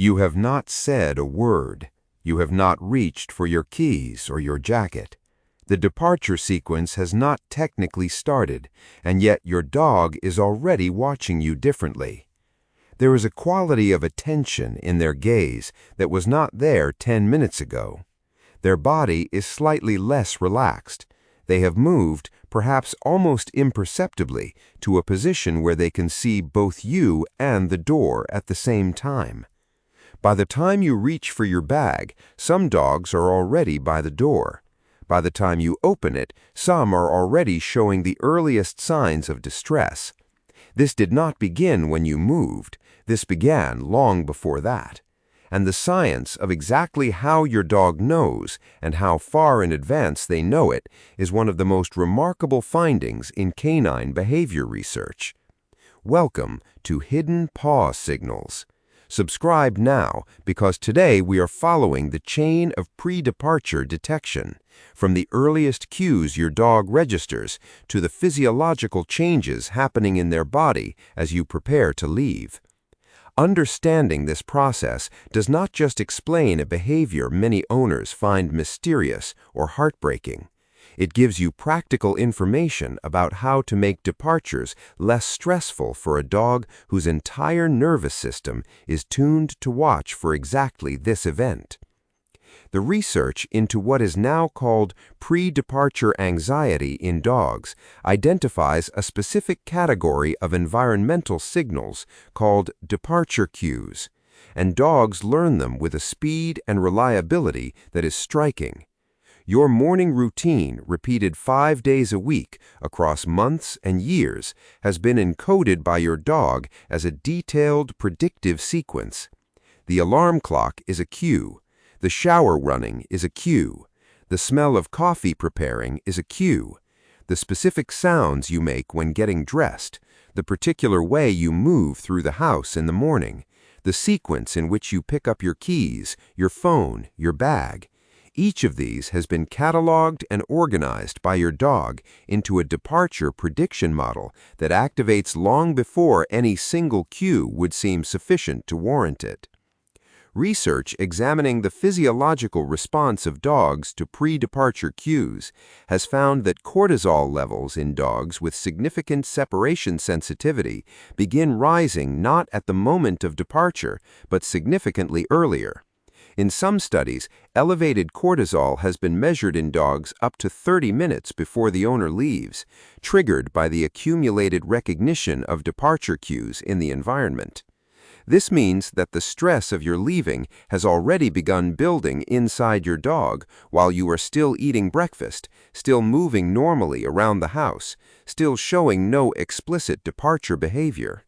You have not said a word. You have not reached for your keys or your jacket. The departure sequence has not technically started, and yet your dog is already watching you differently. There is a quality of attention in their gaze that was not there 10 minutes ago. Their body is slightly less relaxed. They have moved, perhaps almost imperceptibly, to a position where they can see both you and the door at the same time. By the time you reach for your bag, some dogs are already by the door. By the time you open it, some are already showing the earliest signs of distress. This did not begin when you moved. This began long before that. And the science of exactly how your dog knows and how far in advance they know it is one of the most remarkable findings in canine behavior research. Welcome to Hidden Paw Signals. Subscribe now because today we are following the chain of pre-departure detection, from the earliest cues your dog registers to the physiological changes happening in their body as you prepare to leave. Understanding this process does not just explain a behavior many owners find mysterious or heartbreaking. It gives you practical information about how to make departures less stressful for a dog whose entire nervous system is tuned to watch for exactly this event. The research into what is now called pre-departure anxiety in dogs identifies a specific category of environmental signals called departure cues, and dogs learn them with a speed and reliability that is striking. Your morning routine, repeated 5 days a week across months and years, has been encoded by your dog as a detailed, predictive sequence. The alarm clock is a cue. The shower running is a cue. The smell of coffee preparing is a cue. The specific sounds you make when getting dressed, the particular way you move through the house in the morning, the sequence in which you pick up your keys, your phone, your bag. Each of these has been cataloged and organized by your dog into a departure prediction model that activates long before any single cue would seem sufficient to warrant it. Research examining the physiological response of dogs to pre-departure cues has found that cortisol levels in dogs with significant separation sensitivity begin rising not at the moment of departure, but significantly earlier. In some studies, elevated cortisol has been measured in dogs up to 30 minutes before the owner leaves, triggered by the accumulated recognition of departure cues in the environment. This means that the stress of your leaving has already begun building inside your dog while you are still eating breakfast, still moving normally around the house, still showing no explicit departure behavior.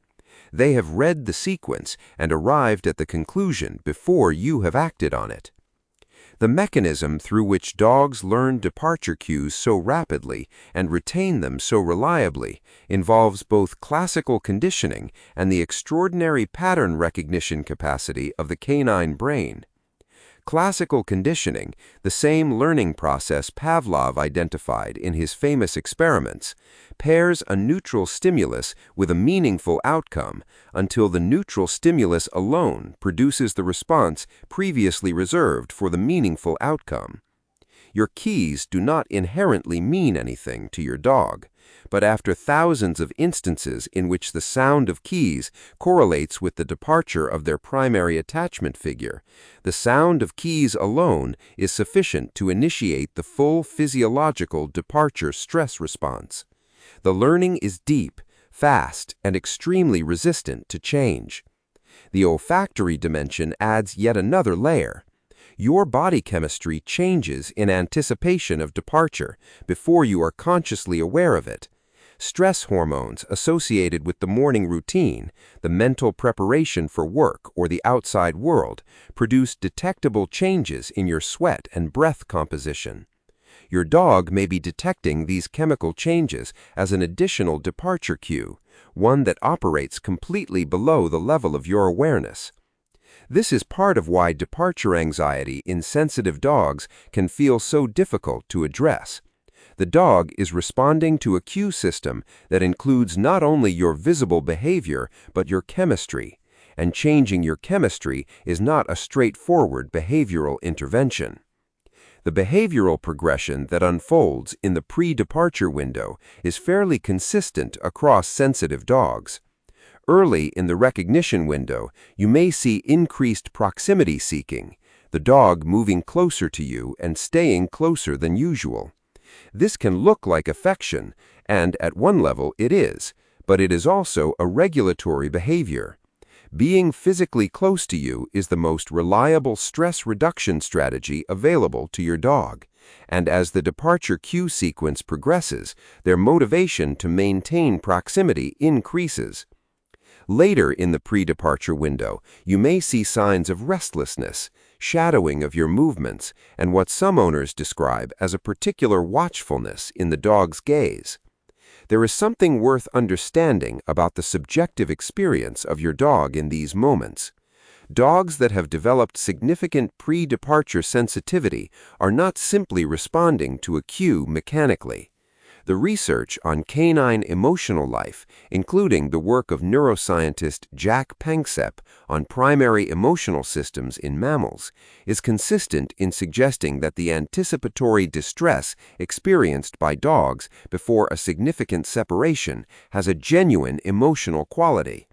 They have read the sequence and arrived at the conclusion before you have acted on it. The mechanism through which dogs learn departure cues so rapidly and retain them so reliably involves both classical conditioning and the extraordinary pattern recognition capacity of the canine brain. Classical conditioning, the same learning process Pavlov identified in his famous experiments, pairs a neutral stimulus with a meaningful outcome until the neutral stimulus alone produces the response previously reserved for the meaningful outcome. Your keys do not inherently mean anything to your dog, but after thousands of instances in which the sound of keys correlates with the departure of their primary attachment figure, the sound of keys alone is sufficient to initiate the full physiological departure stress response. The learning is deep, fast, and extremely resistant to change. The olfactory dimension adds yet another layer. Your body chemistry changes in anticipation of departure before you are consciously aware of it. Stress hormones associated with the morning routine, the mental preparation for work or the outside world, produce detectable changes in your sweat and breath composition. Your dog may be detecting these chemical changes as an additional departure cue, one that operates completely below the level of your awareness. This is part of why departure anxiety in sensitive dogs can feel so difficult to address. The dog is responding to a cue system that includes not only your visible behavior but your chemistry, and changing your chemistry is not a straightforward behavioral intervention. The behavioral progression that unfolds in the pre-departure window is fairly consistent across sensitive dogs. Early in the recognition window, you may see increased proximity seeking, the dog moving closer to you and staying closer than usual. This can look like affection, and at one level it is, but it is also a regulatory behavior. Being physically close to you is the most reliable stress reduction strategy available to your dog, and as the departure cue sequence progresses, their motivation to maintain proximity increases. Later in the pre-departure window, you may see signs of restlessness, shadowing of your movements, and what some owners describe as a particular watchfulness in the dog's gaze. There is something worth understanding about the subjective experience of your dog in these moments. Dogs that have developed significant pre-departure sensitivity are not simply responding to a cue mechanically. The research on canine emotional life, including the work of neuroscientist Jack Panksepp on primary emotional systems in mammals, is consistent in suggesting that the anticipatory distress experienced by dogs before a significant separation has a genuine emotional quality.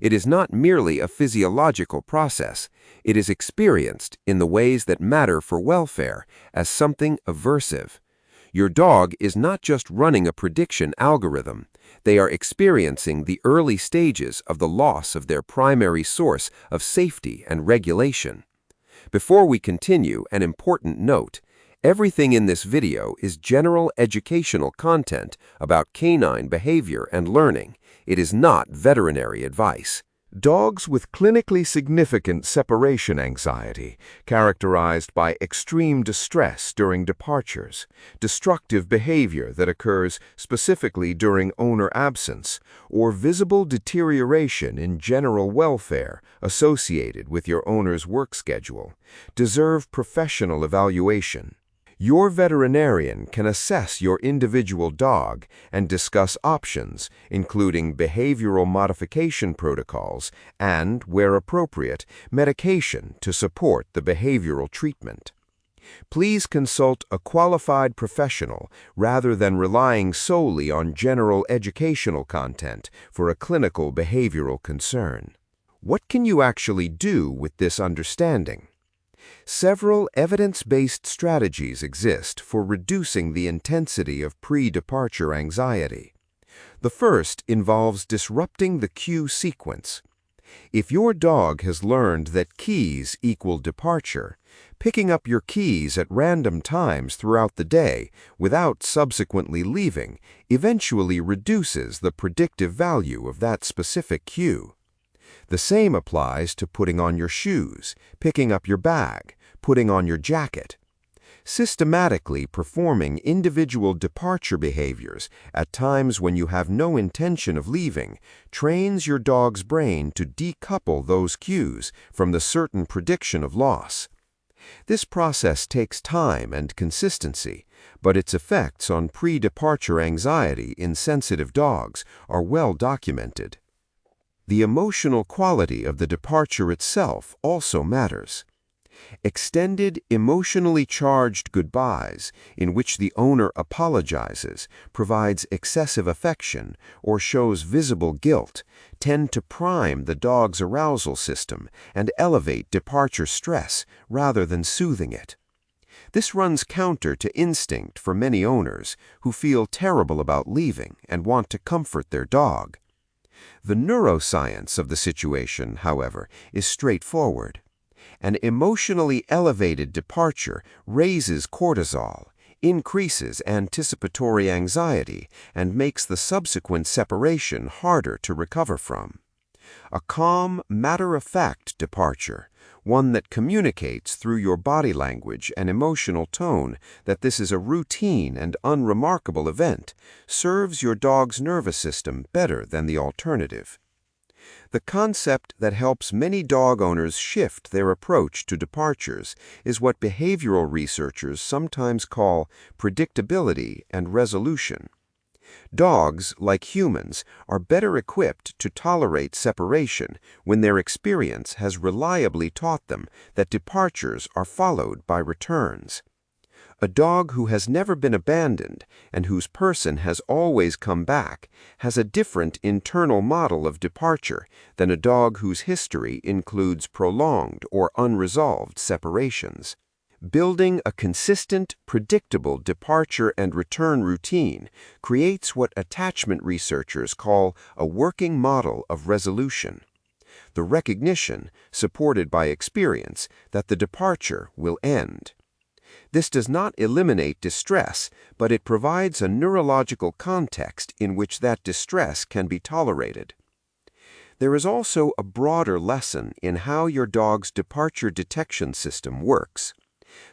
It is not merely a physiological process. It is experienced in the ways that matter for welfare as something aversive. Your dog is not just running a prediction algorithm. They are experiencing the early stages of the loss of their primary source of safety and regulation. Before we continue, an important note. Everything in this video is general educational content about canine behavior and learning. It is not veterinary advice. Dogs with clinically significant separation anxiety, characterized by extreme distress during departures, destructive behavior that occurs specifically during owner absence, or visible deterioration in general welfare associated with your owner's work schedule, deserve professional evaluation. Your veterinarian can assess your individual dog and discuss options, including behavioral modification protocols and, where appropriate, medication to support the behavioral treatment. Please consult a qualified professional rather than relying solely on general educational content for a clinical behavioral concern. What can you actually do with this understanding? Several evidence-based strategies exist for reducing the intensity of pre-departure anxiety. The first involves disrupting the cue sequence. If your dog has learned that keys equal departure, picking up your keys at random times throughout the day without subsequently leaving eventually reduces the predictive value of that specific cue. The same applies to putting on your shoes, picking up your bag, putting on your jacket. Systematically performing individual departure behaviors at times when you have no intention of leaving trains your dog's brain to decouple those cues from the certain prediction of loss. This process takes time and consistency, but its effects on pre-departure anxiety in sensitive dogs are well documented. The emotional quality of the departure itself also matters. Extended, emotionally charged goodbyes, in which the owner apologizes, provides excessive affection, or shows visible guilt, tend to prime the dog's arousal system and elevate departure stress rather than soothing it. This runs counter to instinct for many owners who feel terrible about leaving and want to comfort their dog. The neuroscience of the situation, however, is straightforward. An emotionally elevated departure raises cortisol, increases anticipatory anxiety, and makes the subsequent separation harder to recover from. A calm, matter-of-fact departure, one that communicates through your body language and emotional tone that this is a routine and unremarkable event, serves your dog's nervous system better than the alternative. The concept that helps many dog owners shift their approach to departures is what behavioral researchers sometimes call predictability and resolution. Dogs, like humans, are better equipped to tolerate separation when their experience has reliably taught them that departures are followed by returns. A dog who has never been abandoned and whose person has always come back has a different internal model of departure than a dog whose history includes prolonged or unresolved separations. Building a consistent, predictable departure and return routine creates what attachment researchers call a working model of resolution. The recognition, supported by experience, that the departure will end. This does not eliminate distress, but it provides a neurological context in which that distress can be tolerated. There is also a broader lesson in how your dog's departure detection system works.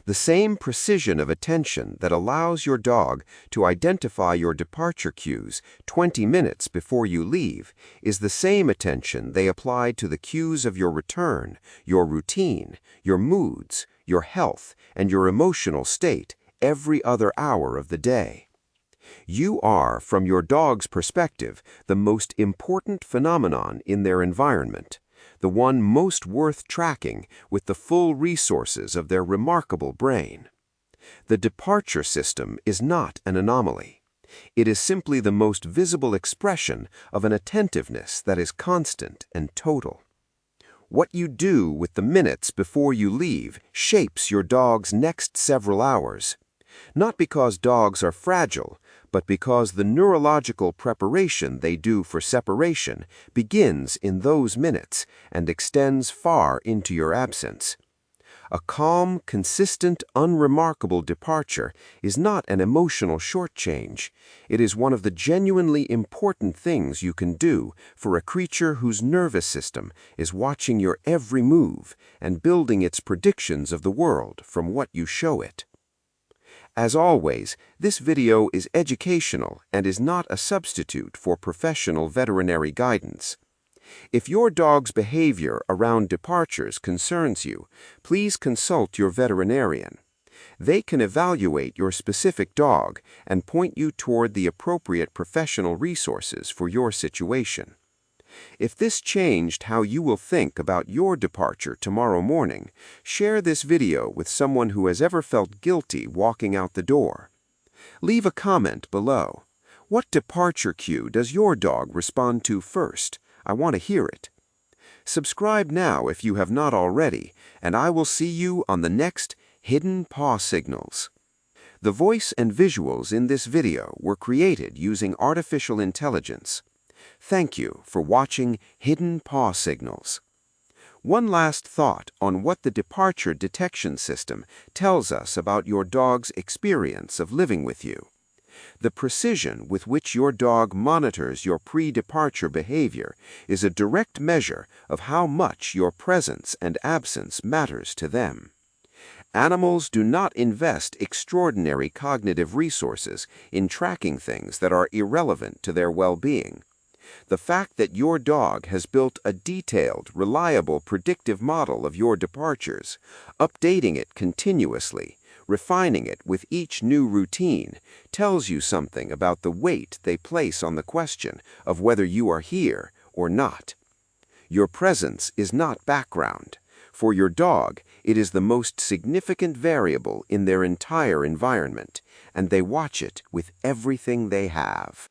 The same precision of attention that allows your dog to identify your departure cues 20 minutes before you leave is the same attention they apply to the cues of your return, your routine, your moods, your health, and your emotional state every other hour of the day. You are, from your dog's perspective, the most important phenomenon in their environment, the one most worth tracking with the full resources of their remarkable brain. The departure system is not an anomaly. It is simply the most visible expression of an attentiveness that is constant and total. What you do with the minutes before you leave shapes your dog's next several hours. Not because dogs are fragile, but because the neurological preparation they do for separation begins in those minutes and extends far into your absence. A calm, consistent, unremarkable departure is not an emotional shortchange. It is one of the genuinely important things you can do for a creature whose nervous system is watching your every move and building its predictions of the world from what you show it. As always, this video is educational and is not a substitute for professional veterinary guidance. If your dog's behavior around departures concerns you, please consult your veterinarian. They can evaluate your specific dog and point you toward the appropriate professional resources for your situation. If this changed how you will think about your departure tomorrow morning, share this video with someone who has ever felt guilty walking out the door. Leave a comment below. What departure cue does your dog respond to first? I want to hear it. Subscribe now if you have not already, and I will see you on the next Hidden Paw Signals. The voice and visuals in this video were created using artificial intelligence. Thank you for watching Hidden Paw Signals. One last thought on what the departure detection system tells us about your dog's experience of living with you. The precision with which your dog monitors your pre-departure behavior is a direct measure of how much your presence and absence matters to them. Animals do not invest extraordinary cognitive resources in tracking things that are irrelevant to their well-being. The fact that your dog has built a detailed, reliable, predictive model of your departures, updating it continuously, refining it with each new routine, tells you something about the weight they place on the question of whether you are here or not. Your presence is not background. For your dog, it is the most significant variable in their entire environment, and they watch it with everything they have.